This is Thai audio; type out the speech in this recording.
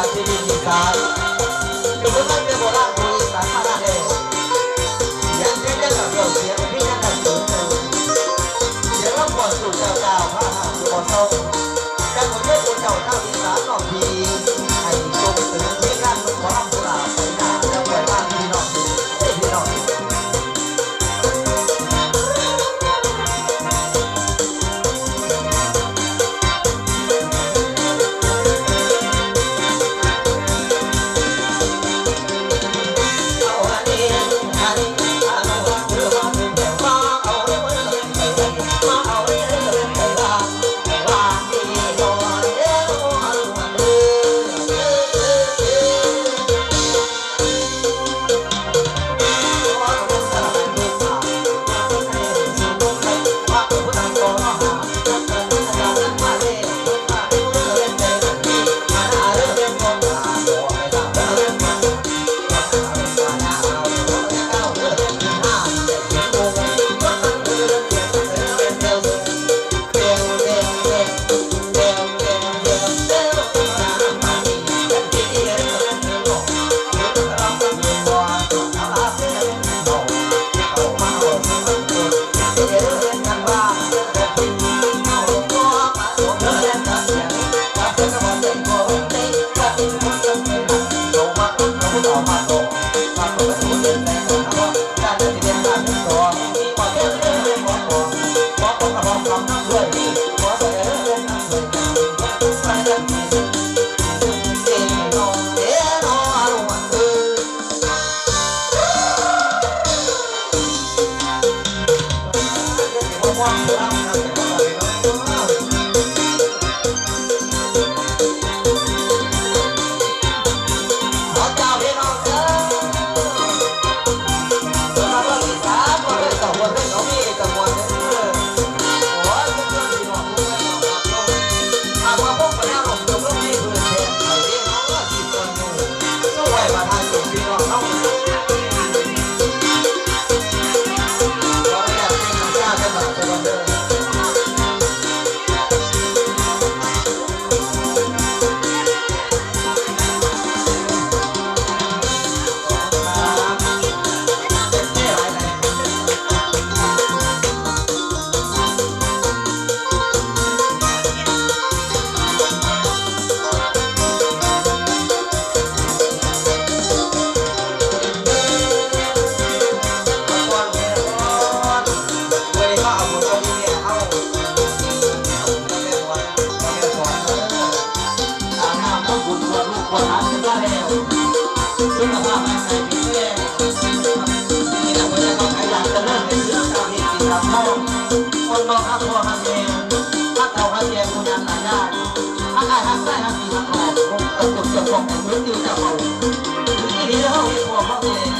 จากที่ดินอีสานอยู่บนนั้นเป็นโบราณภูอีสานมาได้เลยยังเสียงกับเสียงพี่ยังกันสูงเสียงรับก่อนสู่เจ้าเจ้าพระหาสุโขทัยกันหมดเรื่องเจ้าเจ้าอีสานนอกทีให้จงถึงที่งานขอรำสุราไปหน้าจะปล่อยบ้านพี่น้องพี่น้องคนบอกฮักพ่อฮักแม่ฮักเต่าฮักแย่คนนั้นหลายได้ฮักไอ้ฮักได้ฮักดีฮักหลอกคงตะกุดจะบอกแต่พื้นที่จะเบาพื้นที่นี้แล้วเขาเรียกว่าพ่อแม่